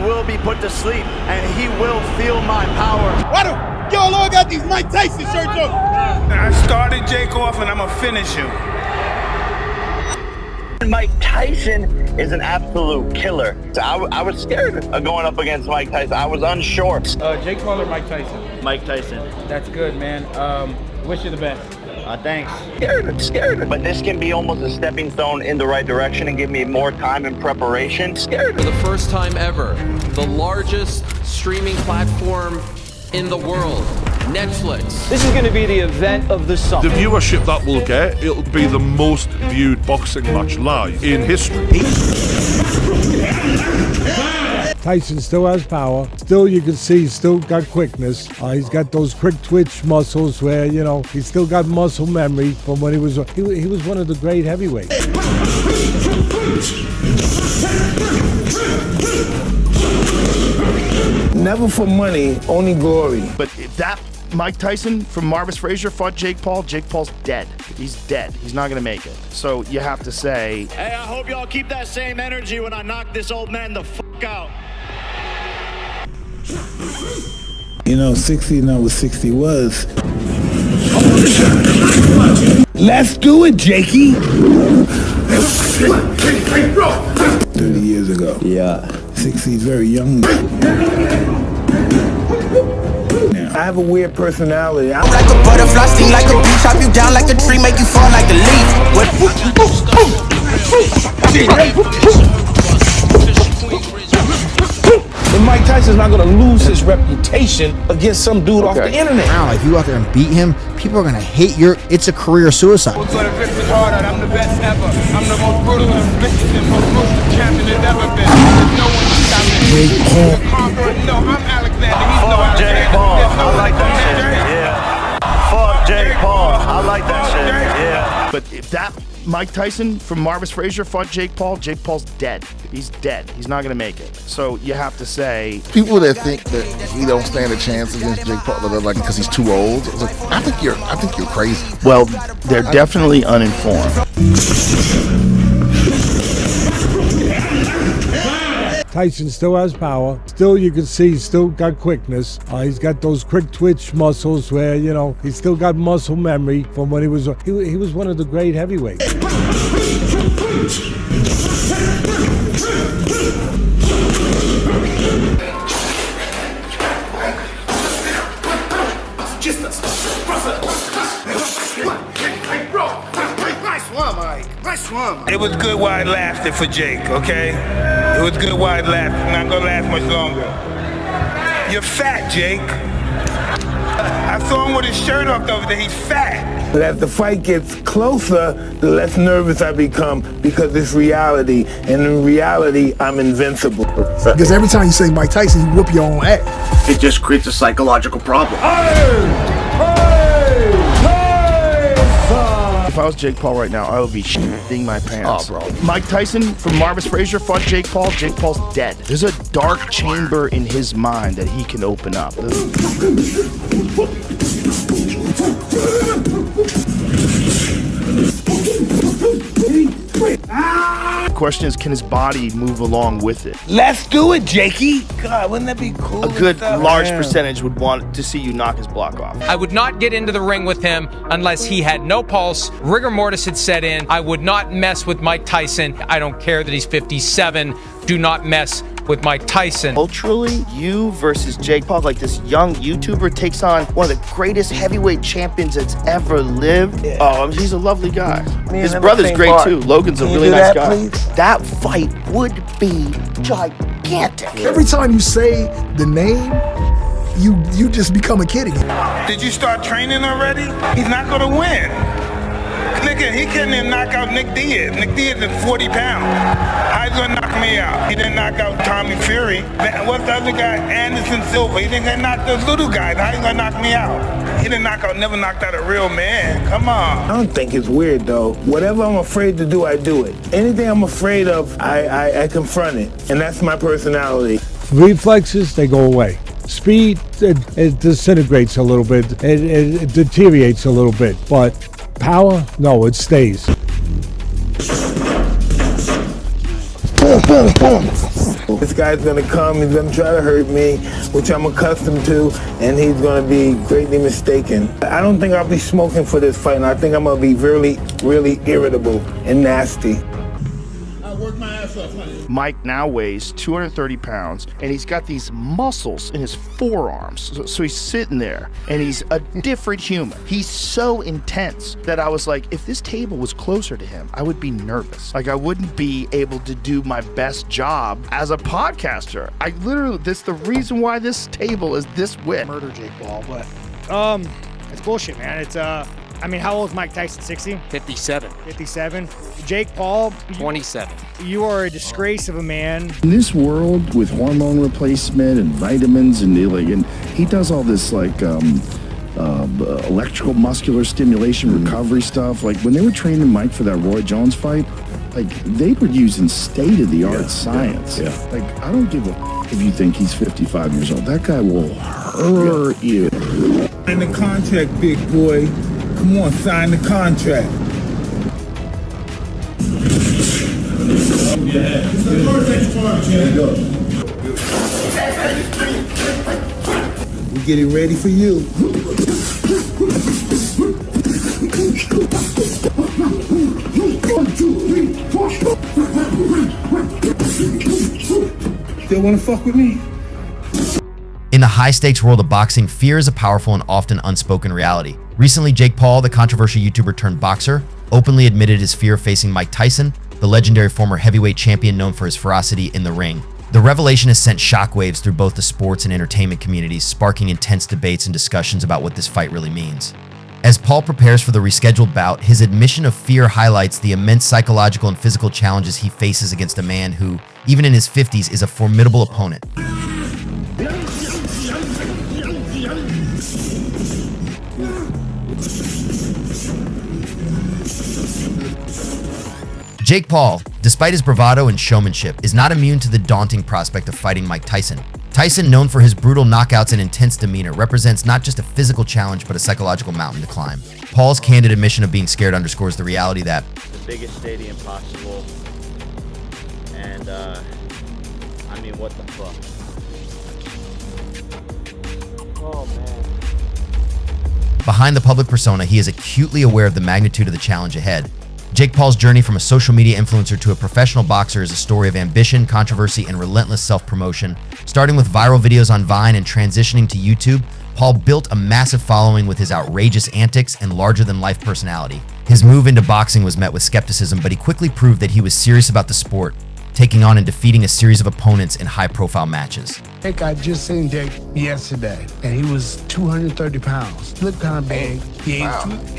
will be put to sleep, and he will feel my power. Why do y'all all got these Mike Tyson shirts on? I started Jake off, and I'm going to finish him. Mike Tyson is an absolute killer. So I was scared of going up against Mike Tyson. I was unsure. Jake Paul or Mike Tyson? Mike Tyson. That's good, man. Wish you the best. Thanks. Scared. But this can be almost a stepping stone in the right direction and give me more time and preparation. Scared. For the first time ever, the largest streaming platform in the world, Netflix. This is going to be the event of the summer. The viewership that we'll get, it'll be the most viewed boxing match live in history. Tyson still has power. Still, you can see he's still got quickness. He's got those quick twitch muscles where, you know, he's still got muscle memory from when he was one of the great heavyweights. Never for money, only glory. But if that Mike Tyson from Marvis Frazier fought Jake Paul's dead. He's dead. He's not going to make it. So you have to say, Hey, I hope y'all keep that same energy when I knock this old man the fuck out. You know, 60 not what 60 was. Let's do it, Jakey. 30 years ago. Yeah. 60 is very young. I have a weird personality. I'm like a butterfly, sting like a bee, chop you down like a tree, make you fall like a leaf. And Mike Tyson's not gonna lose his reputation against some dude off the internet. Now, if you go out there and beat him, people are gonna hate it's a career suicide. I'm the best ever. I'm the most brutal and vicious and most ruthless champion there's ever been. There's no one to stop me. Jake Paul. No, I'm Alexander. He's no Fuck Alexander. Jake Paul. I like that shit. Yeah. Fuck Jake Paul. I like that shit. Yeah. but if that Mike Tyson from Marvis Frazier fought Jake Paul's dead. He's dead. He's not going to make it. So you have to say, People that think that he don't stand a chance against Jake Paul, they're like, because he's too old. It's like, I think you're crazy. well, they're definitely uninformed. Tyson still has power. Still, you can see he's still got quickness. He's got those quick twitch muscles where, you know, he's still got muscle memory from when he was one of the great heavyweights. It was good while it lasted for Jake, okay? It was good while it lasted. It's not gonna last much longer. You're fat, Jake. I saw him with his shirt off the other day. He's fat. But as the fight gets closer, the less nervous I become because it's reality. And in reality, I'm invincible. Because every time you say Mike Tyson, you whoop your own ass. It just creates a psychological problem. If I was Jake Paul right now, I would be shitting my pants. Oh, bro. Mike Tyson from Marvis Frazier fought Jake Paul's dead. There's a dark chamber in his mind that he can open up. The question is, can his body move along with it? Let's do it, Jakey. God, wouldn't that be cool? A good large percentage would want to see you knock his block off. I would not get into the ring with him unless he had no pulse, rigor mortis had set in. I would not mess with Mike Tyson. I don't care that he's 57. Do not mess with Mike Tyson. Culturally, you versus Jake Paul, like this young YouTuber takes on one of the greatest heavyweight champions that's ever lived. Yeah. Oh, he's a lovely guy. His brother's great too. Logan's a really nice guy. Please? That fight would be gigantic. Every time you say the name, you just become a kid again. Did you start training already? He's not gonna win. Nigga, he couldn't even knock out Nick Diaz. Nick Diaz is 40 pounds. How he gonna knock me out? He didn't knock out Tommy Fury. What's the other guy? Anderson Silva. He didn't knock those little guys. How he gonna knock me out? He didn't never knocked out a real man. Come on. I don't think it's weird though. Whatever I'm afraid to do, I do it. Anything I'm afraid of, I confront it. And that's my personality. Reflexes, they go away. Speed, it disintegrates a little bit. It deteriorates a little bit. But power, no, it stays. Boom, boom, boom. This guy's gonna come, he's gonna try to hurt me, which I'm accustomed to, and he's gonna be greatly mistaken. I don't think I'll be smoking for this fight, and I think I'm gonna be really, really irritable and nasty. Mike now weighs 230 pounds, and he's got these muscles in his forearms. So he's sitting there, and he's a different human. He's so intense that I was like, if this table was closer to him, I would be nervous. Like, I wouldn't be able to do my best job as a podcaster. I literally, this the reason why this table is this width. Murder Jake Paul, but it's bullshit, man. It's I mean, how old is Mike Tyson? 60? 57. 57. Jake Paul? 27. You are a disgrace of a man. In this world with hormone replacement and vitamins and he does all this electrical muscular stimulation recovery stuff. Like when they were training Mike for that Roy Jones fight, like they were using state-of-the-art science. Yeah. Like I don't give a if you think he's 55 years old. That guy will hurt you. In the contract, big boy. Come on, sign the contract. We getting ready for you. Still wanna fuck with me? In the high-stakes world of boxing, fear is a powerful and often unspoken reality. Recently, Jake Paul, the controversial YouTuber turned boxer, openly admitted his fear of facing Mike Tyson, the legendary former heavyweight champion known for his ferocity in the ring. The revelation has sent shockwaves through both the sports and entertainment communities, sparking intense debates and discussions about what this fight really means. As Paul prepares for the rescheduled bout, his admission of fear highlights the immense psychological and physical challenges he faces against a man who, even in his 50s, is a formidable opponent. Jake Paul, despite his bravado and showmanship, is not immune to the daunting prospect of fighting Mike Tyson. Tyson, known for his brutal knockouts and intense demeanor, represents not just a physical challenge but a psychological mountain to climb. Paul's candid admission of being scared underscores the reality that the biggest stadium possible, and I mean, what the fuck? Oh man. behind the public persona, he is acutely aware of the magnitude of the challenge ahead. Jake Paul's journey from a social media influencer to a professional boxer is a story of ambition, controversy, and relentless self-promotion. Starting with viral videos on Vine and transitioning to YouTube, Paul built a massive following with his outrageous antics and larger-than-life personality. His move into boxing was met with skepticism, but he quickly proved that he was serious about the sport, taking on and defeating a series of opponents in high-profile matches. I just seen Jake yesterday, and he was 230 pounds. He looked kind of big. He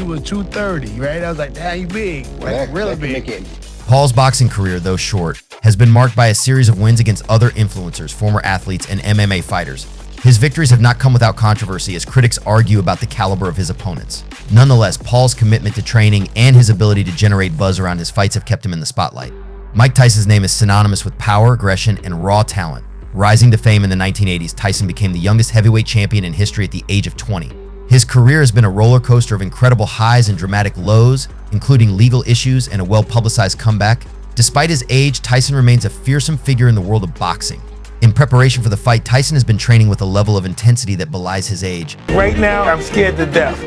was 230, right? I was like, damn, he big. Like, really big. Paul's boxing career, though short, has been marked by a series of wins against other influencers, former athletes, and MMA fighters. His victories have not come without controversy as critics argue about the caliber of his opponents. Nonetheless, Paul's commitment to training and his ability to generate buzz around his fights have kept him in the spotlight. Mike Tyson's name is synonymous with power, aggression, and raw talent. Rising to fame in the 1980s, Tyson became the youngest heavyweight champion in history at the age of 20. His career has been a roller coaster of incredible highs and dramatic lows, including legal issues and a well-publicized comeback. Despite his age, Tyson remains a fearsome figure in the world of boxing. In preparation for the fight, Tyson has been training with a level of intensity that belies his age. Right now, I'm scared to death.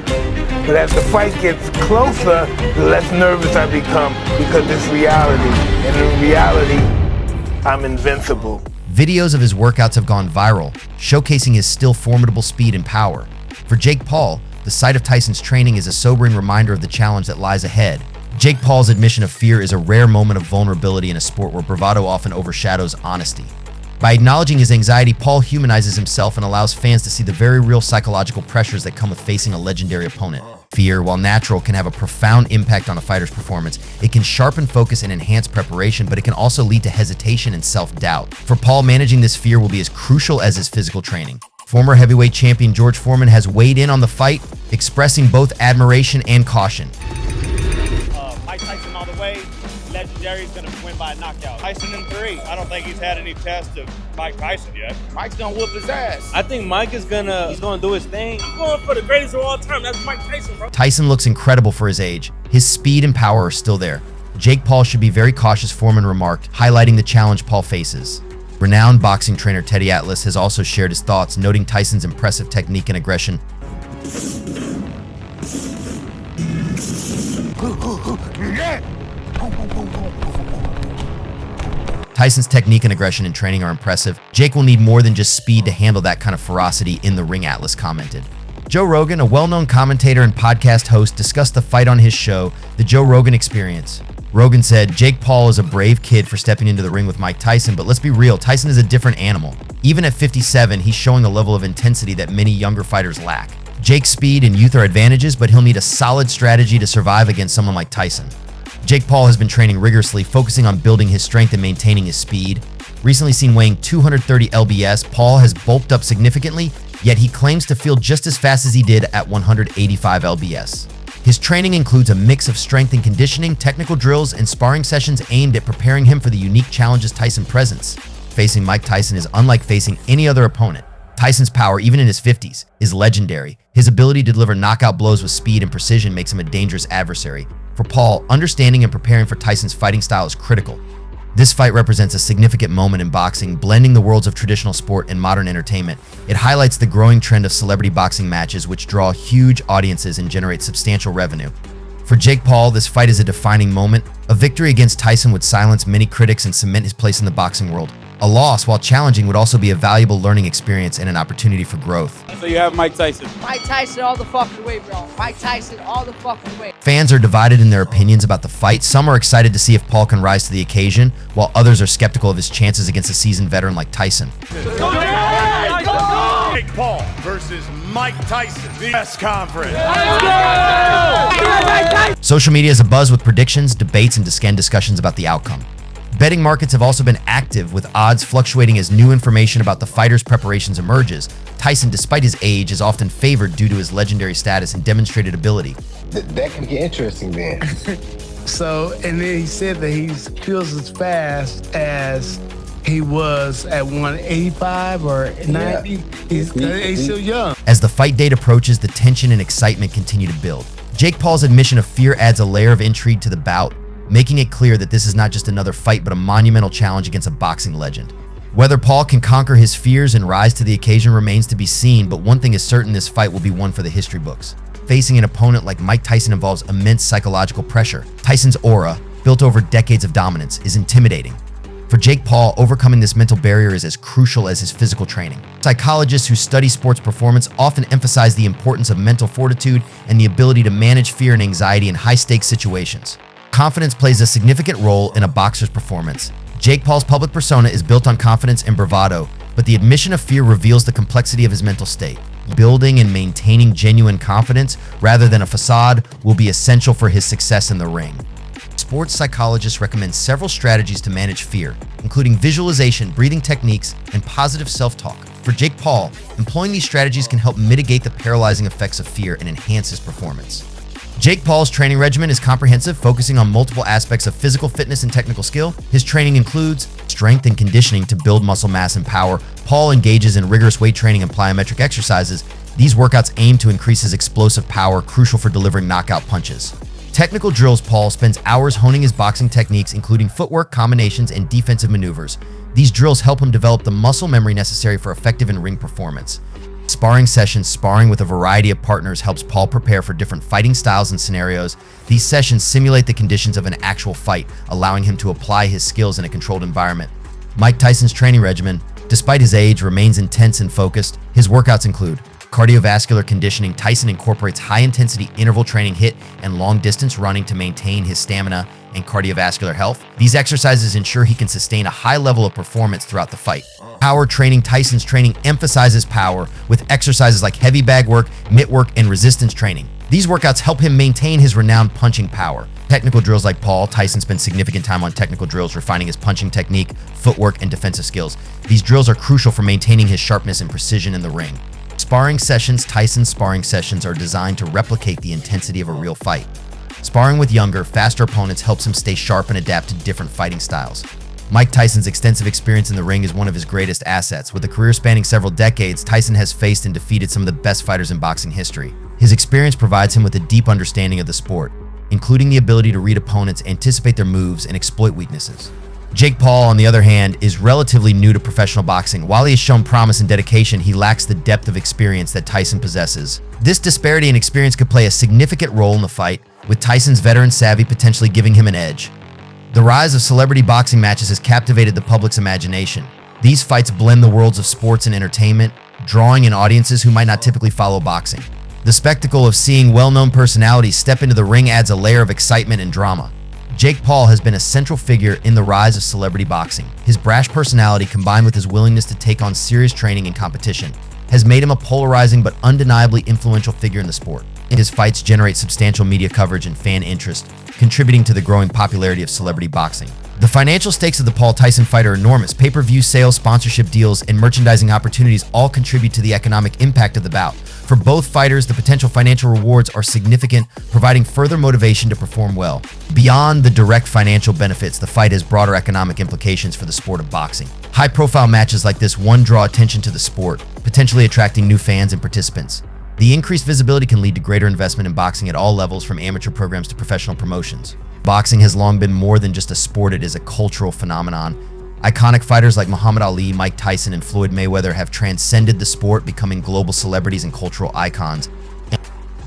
But as the fight gets closer, the less nervous I become because it's reality. And in reality, I'm invincible. Videos of his workouts have gone viral, showcasing his still formidable speed and power. For Jake Paul, the sight of Tyson's training is a sobering reminder of the challenge that lies ahead. Jake Paul's admission of fear is a rare moment of vulnerability in a sport where bravado often overshadows honesty. By acknowledging his anxiety, Paul humanizes himself and allows fans to see the very real psychological pressures that come with facing a legendary opponent. Fear, while natural, can have a profound impact on a fighter's performance. It can sharpen focus and enhance preparation, but it can also lead to hesitation and self-doubt. For Paul, managing this fear will be as crucial as his physical training. Former heavyweight champion George Foreman has weighed in on the fight, expressing both admiration and caution. Mike Tyson all the way. Legendary is going to win by a knockout. Tyson in 3. I don't think he's had any test of Mike Tyson yet. Mike's going to whoop his ass. I think Mike is going to do his thing. He's going for the greatest of all time. That's Mike Tyson, bro. Tyson looks incredible for his age. His speed and power are still there. Jake Paul should be very cautious, Foreman remarked, highlighting the challenge Paul faces. Renowned boxing trainer Teddy Atlas has also shared his thoughts, noting Tyson's impressive technique and aggression. Tyson's technique and aggression in training are impressive. Jake will need more than just speed to handle that kind of ferocity in the ring, Atlas commented. Joe Rogan, a well-known commentator and podcast host, discussed the fight on his show, The Joe Rogan Experience. Rogan said, Jake Paul is a brave kid for stepping into the ring with Mike Tyson, but let's be real, Tyson is a different animal. Even at 57, he's showing a level of intensity that many younger fighters lack. Jake's speed and youth are advantages, but he'll need a solid strategy to survive against someone like Tyson. Jake Paul has been training rigorously, focusing on building his strength and maintaining his speed. Recently seen weighing 230 lbs, Paul has bulked up significantly, yet he claims to feel just as fast as he did at 185 lbs. His training includes a mix of strength and conditioning, technical drills, and sparring sessions aimed at preparing him for the unique challenges Tyson presents. Facing Mike Tyson is unlike facing any other opponent. Tyson's power, even in his 50s, is legendary. His ability to deliver knockout blows with speed and precision makes him a dangerous adversary. For Paul, understanding and preparing for Tyson's fighting style is critical. This fight represents a significant moment in boxing, blending the worlds of traditional sport and modern entertainment. It highlights the growing trend of celebrity boxing matches, which draw huge audiences and generate substantial revenue. For Jake Paul, this fight is a defining moment. A victory against Tyson would silence many critics and cement his place in the boxing world. A loss, while challenging, would also be a valuable learning experience and an opportunity for growth. So you have Mike Tyson. Mike Tyson all the fucking way, bro. Mike Tyson all the fucking way. Fans are divided in their opinions about the fight. Some are excited to see if Paul can rise to the occasion, while others are skeptical of his chances against a seasoned veteran like Tyson. Jake Paul versus Mike Tyson, the press conference. Social media is abuzz with predictions, debates, and discussions about the outcome. Betting markets have also been active, with odds fluctuating as new information about the fighter's preparations emerges. Tyson, despite his age, is often favored due to his legendary status and demonstrated ability. That can get interesting then. So, and then he said that he feels as fast as he was at 185 or 90. Yeah. He's still young. As the fight date approaches, the tension and excitement continue to build. Jake Paul's admission of fear adds a layer of intrigue to the bout, making it clear that this is not just another fight but a monumental challenge against a boxing legend. Whether Paul can conquer his fears and rise to the occasion remains to be seen, but one thing is certain: this fight will be one for the history books. Facing an opponent like Mike Tyson involves immense psychological pressure. Tyson's aura, built over decades of dominance, is intimidating. For Jake Paul, overcoming this mental barrier is as crucial as his physical training. Psychologists who study sports performance often emphasize the importance of mental fortitude and the ability to manage fear and anxiety in high-stakes situations. Confidence plays a significant role in a boxer's performance. Jake Paul's public persona is built on confidence and bravado, but the admission of fear reveals the complexity of his mental state. Building and maintaining genuine confidence, rather than a facade, will be essential for his success in the ring. Sports psychologists recommend several strategies to manage fear, including visualization, breathing techniques, and positive self-talk. For Jake Paul, employing these strategies can help mitigate the paralyzing effects of fear and enhance his performance. Jake Paul's training regimen is comprehensive, focusing on multiple aspects of physical fitness and technical skill. His training includes strength and conditioning to build muscle mass and power. Paul engages in rigorous weight training and plyometric exercises. These workouts aim to increase his explosive power, crucial for delivering knockout punches. Technical drills: Paul spends hours honing his boxing techniques, including footwork, combinations, and defensive maneuvers. These drills help him develop the muscle memory necessary for effective in-ring performance. Sparring sessions: sparring with a variety of partners helps Paul prepare for different fighting styles and scenarios. These sessions simulate the conditions of an actual fight, allowing him to apply his skills in a controlled environment. Mike Tyson's training regimen, despite his age, remains intense and focused. His workouts include cardiovascular conditioning. Tyson incorporates high-intensity interval training, HIIT, and long-distance running to maintain his stamina and cardiovascular health. These exercises ensure he can sustain a high level of performance throughout the fight. Power training: Tyson's training emphasizes power with exercises like heavy bag work, mitt work, and resistance training. These workouts help him maintain his renowned punching power. Technical drills: like Paul, Tyson spends significant time on technical drills, refining his punching technique, footwork, and defensive skills. These drills are crucial for maintaining his sharpness and precision in the ring. Sparring sessions: Tyson's sparring sessions are designed to replicate the intensity of a real fight. Sparring with younger, faster opponents helps him stay sharp and adapt to different fighting styles. Mike Tyson's extensive experience in the ring is one of his greatest assets. With a career spanning several decades, Tyson has faced and defeated some of the best fighters in boxing history. His experience provides him with a deep understanding of the sport, including the ability to read opponents, anticipate their moves, and exploit weaknesses. Jake Paul, on the other hand, is relatively new to professional boxing. While he has shown promise and dedication, he lacks the depth of experience that Tyson possesses. This disparity in experience could play a significant role in the fight, with Tyson's veteran savvy potentially giving him an edge. The rise of celebrity boxing matches has captivated the public's imagination. These fights blend the worlds of sports and entertainment, drawing in audiences who might not typically follow boxing. The spectacle of seeing well-known personalities step into the ring adds a layer of excitement and drama. Jake Paul has been a central figure in the rise of celebrity boxing. His brash personality, combined with his willingness to take on serious training and competition, has made him a polarizing but undeniably influential figure in the sport. His fights generate substantial media coverage and fan interest, contributing to the growing popularity of celebrity boxing. The financial stakes of the Paul Tyson fight are enormous. Pay-per-view sales, sponsorship deals, and merchandising opportunities all contribute to the economic impact of the bout. For both fighters, the potential financial rewards are significant, providing further motivation to perform well. Beyond the direct financial benefits, the fight has broader economic implications for the sport of boxing. High-profile matches like this draw attention to the sport, potentially attracting new fans and participants. The increased visibility can lead to greater investment in boxing at all levels, from amateur programs to professional promotions. Boxing has long been more than just a sport, it is a cultural phenomenon. Iconic fighters like Muhammad Ali, Mike Tyson, and Floyd Mayweather have transcended the sport, becoming global celebrities and cultural icons.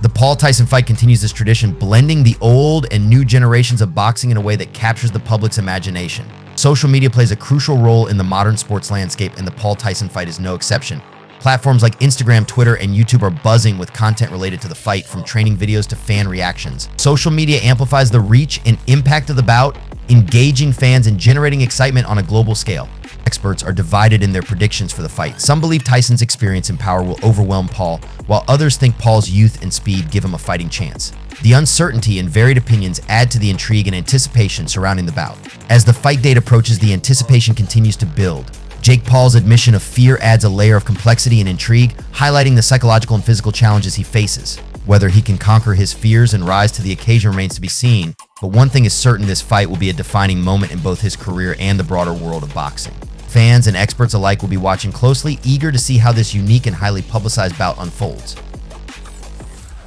The Paul Tyson fight continues this tradition, blending the old and new generations of boxing in a way that captures the public's imagination. Social media plays a crucial role in the modern sports landscape, and the Paul Tyson fight is no exception. Platforms like Instagram, Twitter, and YouTube are buzzing with content related to the fight, from training videos to fan reactions. Social media amplifies the reach and impact of the bout, engaging fans and generating excitement on a global scale. Experts are divided in their predictions for the fight. Some believe Tyson's experience and power will overwhelm Paul, while others think Paul's youth and speed give him a fighting chance. The uncertainty and varied opinions add to the intrigue and anticipation surrounding the bout. As the fight date approaches, the anticipation continues to build. Jake Paul's admission of fear adds a layer of complexity and intrigue, highlighting the psychological and physical challenges he faces. Whether he can conquer his fears and rise to the occasion remains to be seen, but one thing is certain: this fight will be a defining moment in both his career and the broader world of boxing. Fans and experts alike will be watching closely, eager to see how this unique and highly publicized bout unfolds.